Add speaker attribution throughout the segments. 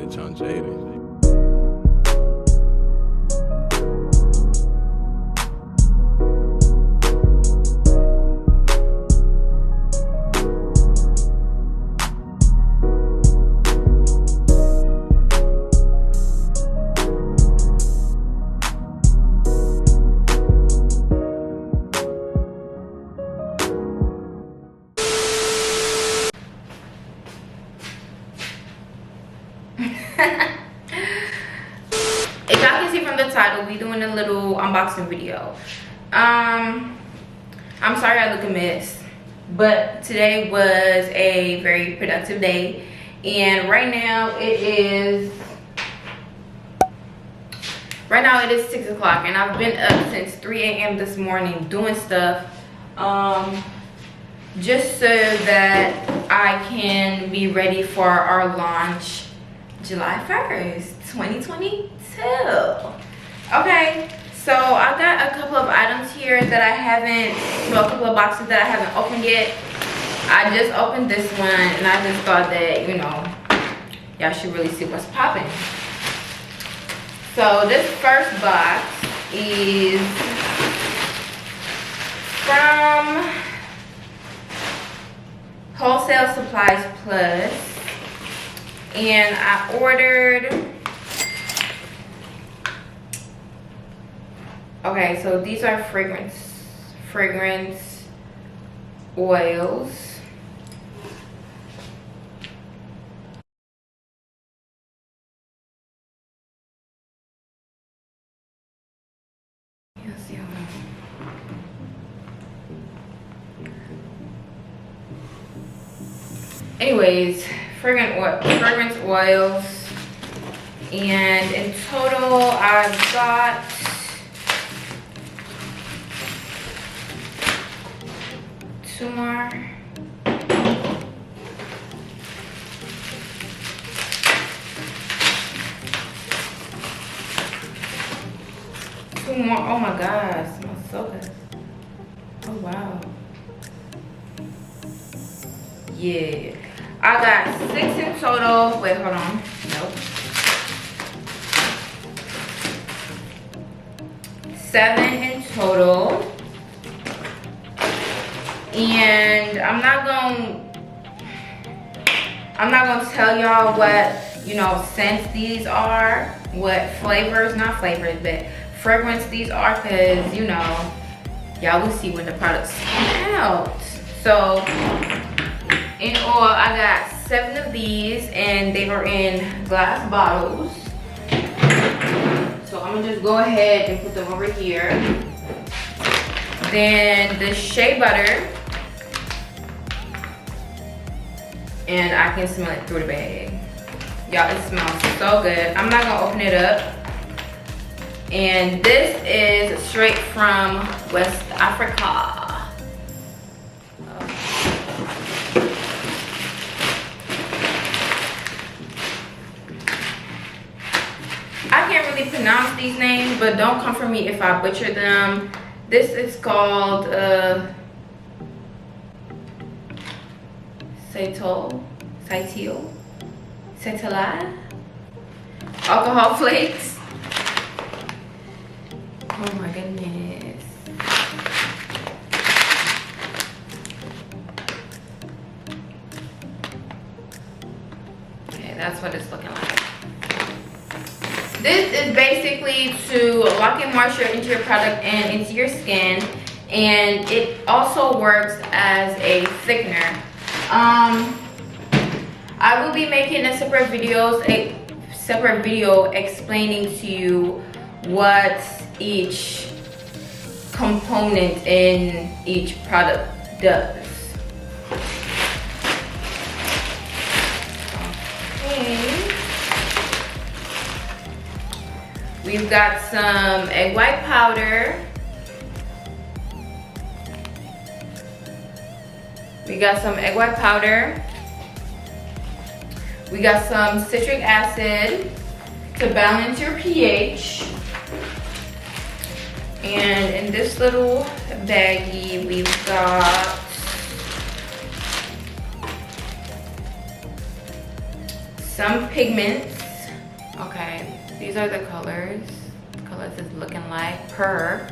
Speaker 1: bitch on Jada.
Speaker 2: If y'all can see from the title, we doing a little unboxing video. I'm sorry I look a mess, but today was a very productive day, and right now it is 6 o'clock, and I've been up since 3 a.m. this morning doing stuff just so that I can be ready for our launch July 1st, 2022. Okay, so I got a couple of items here that I haven't, well, a couple of boxes that I haven't opened yet. I just opened this one, and I just thought that, you know, y'all should really see what's popping. So this first box is from Wholesale Supplies Plus, and I ordered, okay, so these are fragrance oils. Anyways, fragrance oils, and in total I've got two more. Oh my god, it smells so good. Oh wow. Yeah, I got 6 in total. Wait, hold on. Nope. 7 in total. And I'm not gonna tell y'all what, you know, scents these are, what flavors, not flavors, but fragrance these are, because, you know, y'all will see when the products come out. So in all, I got 7 of these, and they were in glass bottles. So I'm gonna just go ahead and put them over here. Then the shea butter, and I can smell it through the bag. Y'all, it smells so good. I'm not gonna open it up. And this is straight from West Africa. I can't really pronounce these names, but don't come for me if I butcher them. This is called Cetala alcohol flakes. Oh my goodness. Okay, that's what it's looking like. This is basically to lock in moisture into your product and into your skin, and it also works as a thickener. I will be making a separate video explaining to you what each component in each product does. Okay. We've got some egg white powder. We got some egg white powder. We got some citric acid to balance your pH. And in this little baggie, we've got some pigments. Okay, these are the colors. The colors is looking like per.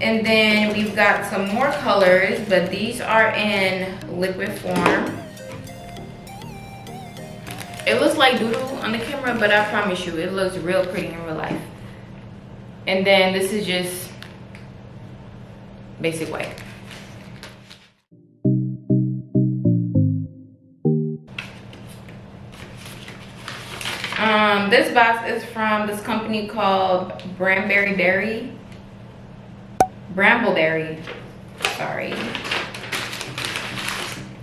Speaker 2: And then we've got some more colors, but these are in liquid form. It looks like doodle on the camera, but I promise you, it looks real pretty in real life. And then this is just basic white. This box is from this company called Brambleberry, sorry.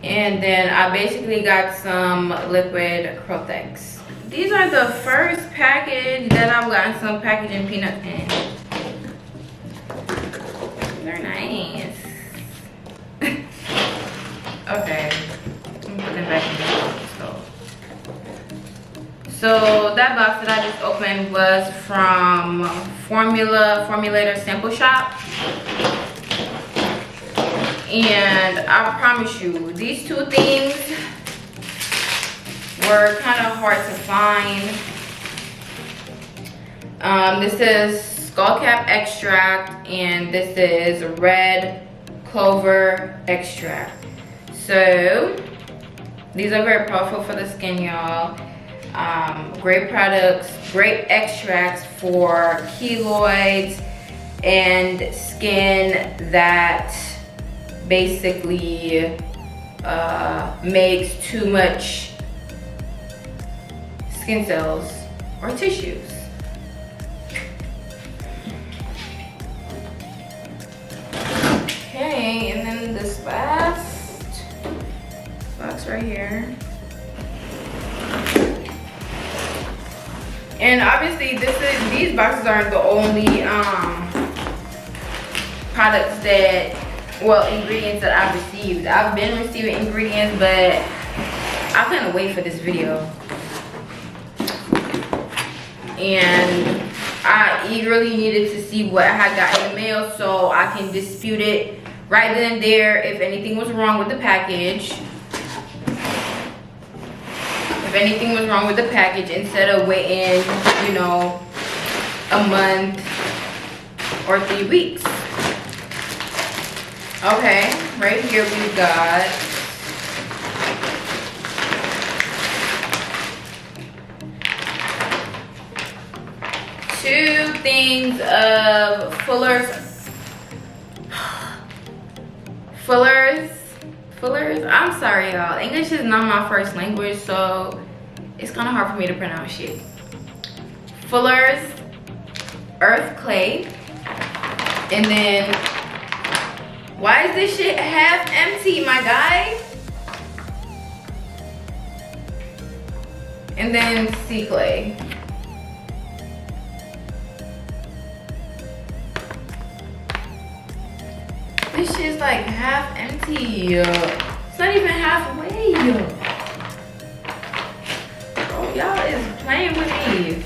Speaker 2: And then I basically got some liquid Crotex. These are the first package that I've gotten some packaging peanuts in. They're nice. Okay, I'm putting them back in the box. So that box that I just opened was from Formulator Sample Shop. And I promise you, these two things were kind of hard to find. This is skullcap extract and this is red clover extract. So these are very powerful for the skin, y'all. Great products, great extracts for keloids and skin that basically makes too much skin cells or tissues. Okay, and then this last box right here. And obviously these boxes aren't the only products that, well, ingredients that I've received. I've been receiving ingredients, but I couldn't wait for this video. And I eagerly needed to see what I had got in the mail so I can dispute it right then and there if anything was wrong with the package. If anything was wrong with the package, instead of waiting, you know, a month or 3 weeks. Okay, right here we've got two things of Fullers. I'm sorry, y'all. English is not my first language, so it's kind of hard for me to pronounce shit. Fuller's Earth Clay. And then, why is this shit half empty, my guy? And then Sea Clay. This shit's like half empty. It's not even halfway. Oh, y'all is playing with me.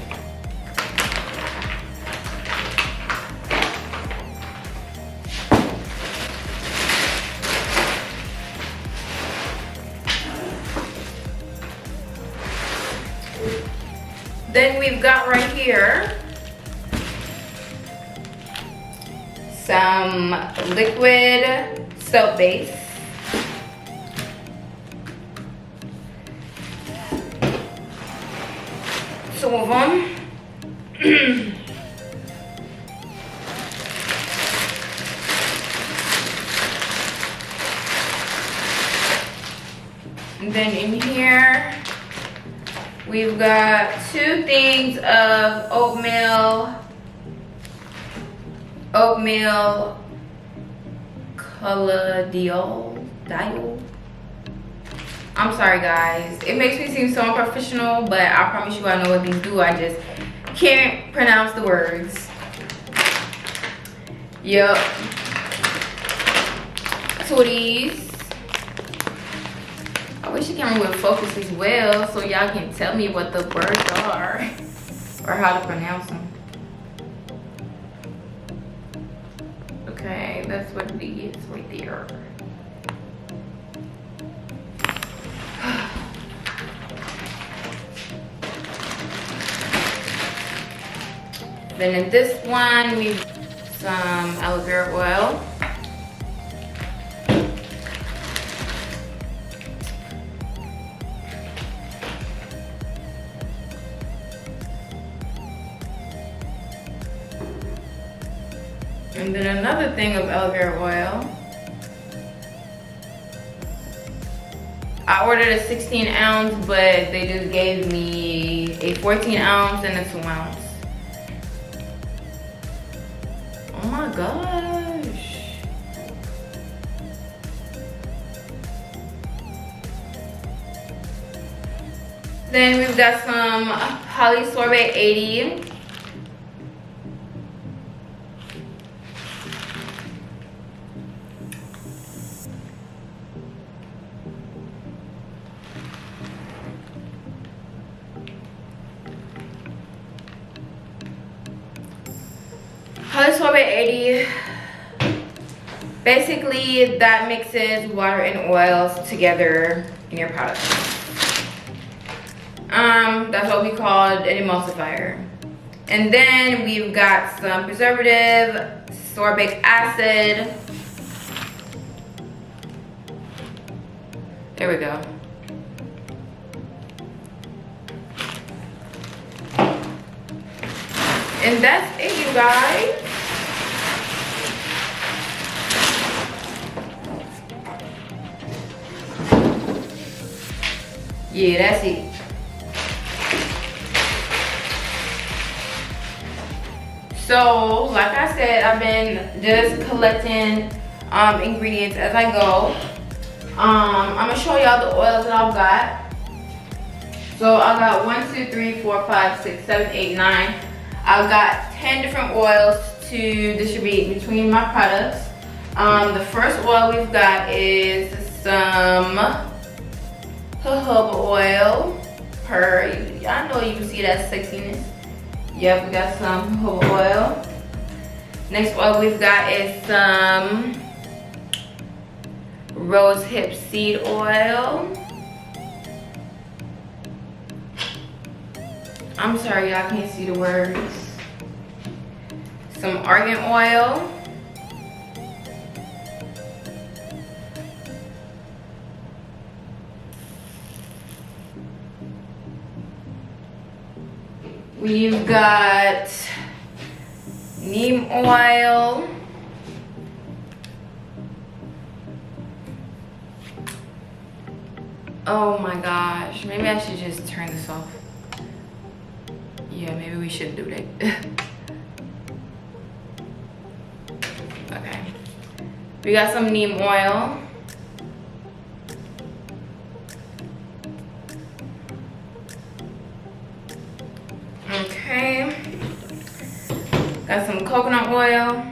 Speaker 2: Then we've got right here some liquid soap base. Two of them. And then in here, we've got two things of oatmeal collodial. I'm sorry guys, it makes me seem so unprofessional, but I promise you I know what these do. I just can't pronounce the words. Yup. Two of these. I wish the camera would focus as well so y'all can tell me what the words are or how to pronounce them. Okay, that's what it is right there. Then in this one, we have some aloe vera oil. And then another thing of aloe vera oil. I ordered a 16 ounce, but they just gave me a 14 ounce and a 2 ounce. Oh my gosh. Then we've got some polysorbate 80. Polysorbate 80, basically that mixes water and oils together in your product. That's what we call an emulsifier. And then we've got some preservative, sorbic acid. There we go. And that's it, you guys. Yeah, that's it. So, like I said, I've been just collecting ingredients as I go. I'm gonna show y'all the oils that I've got. So I got 1, 2, 3, 4, 5, 6, 7, 8, 9. I've got 10 different oils to distribute between my products. The first oil we've got is some jojoba oil. I know you can see that sexiness. Yep, we got some jojoba oil. Next oil we've got is some rose hip seed oil. I'm sorry, y'all can't see the words. Some argan oil. We've got neem oil. Oh my gosh, maybe I should just turn this off. Yeah, maybe we should do that. Okay. We got some neem oil. Okay. Got some coconut oil.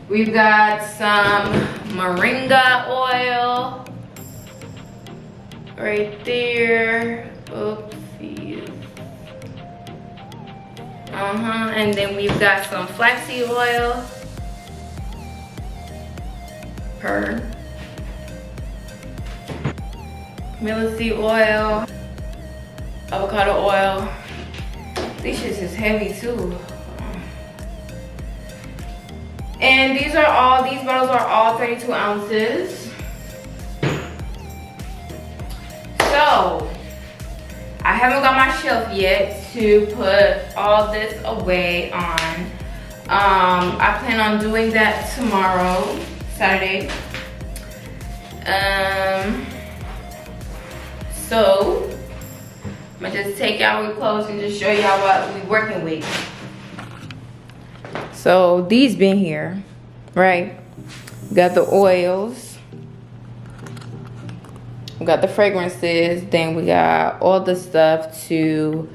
Speaker 2: We've got some moringa oil. Right there. Oopsies. And then we've got some flaxseed oil. Millet oil. Avocado oil. This shit is heavy too. And these bottles are all 32 ounces. So, I haven't got my shelf yet to put all this away on. I plan on doing that tomorrow, Saturday. So, I'm gonna just take y'all real close and just show y'all what we're working with. So, these been here, right? We got the oils. We got the fragrances, then we got all the stuff to,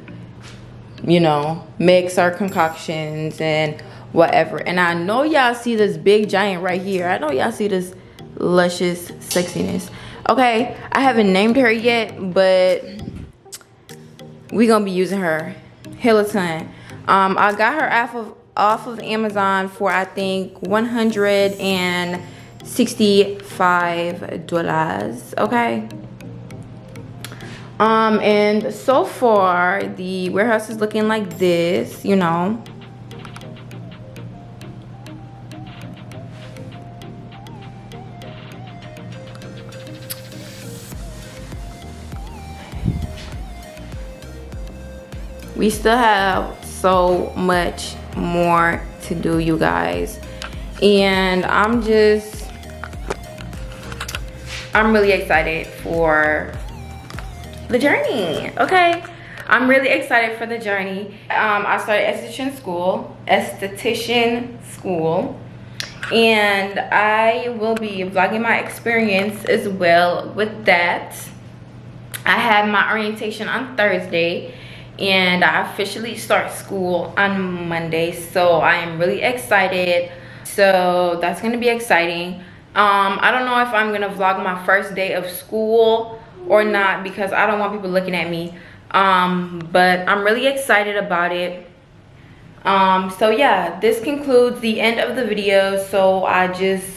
Speaker 2: you know, mix our concoctions and whatever. And I know y'all see this big giant right here. I know y'all see this luscious sexiness. Okay, I haven't named her yet, but we gonna be using her hella ton. I got her off of Amazon for I think $165, okay? And so far the warehouse is looking like this, you know. We still have so much more to do, you guys, and I'm really excited for the journey. Okay, I'm really excited for the journey. I started esthetician school, and I will be vlogging my experience as well with that. I have my orientation on Thursday, and I officially start school on Monday, so I am really excited. So that's gonna be exciting. I don't know if I'm gonna vlog my first day of school or not, because I don't want people looking at me, but I'm really excited about it. So yeah, this concludes the end of the video. So I just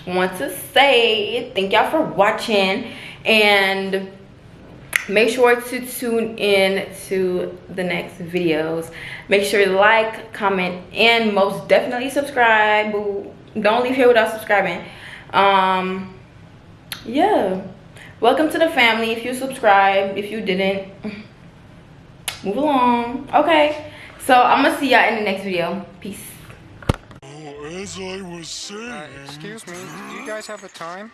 Speaker 2: want to say thank y'all for watching, and make sure to tune in to the next videos. Make sure to like, comment, and most definitely subscribe. Don't leave here without subscribing. Yeah, welcome to the family. If you subscribe, if you didn't, move along. Okay, so I'm gonna see y'all in the next video. Peace.
Speaker 1: As I was saying...
Speaker 3: excuse me, do you guys have a time?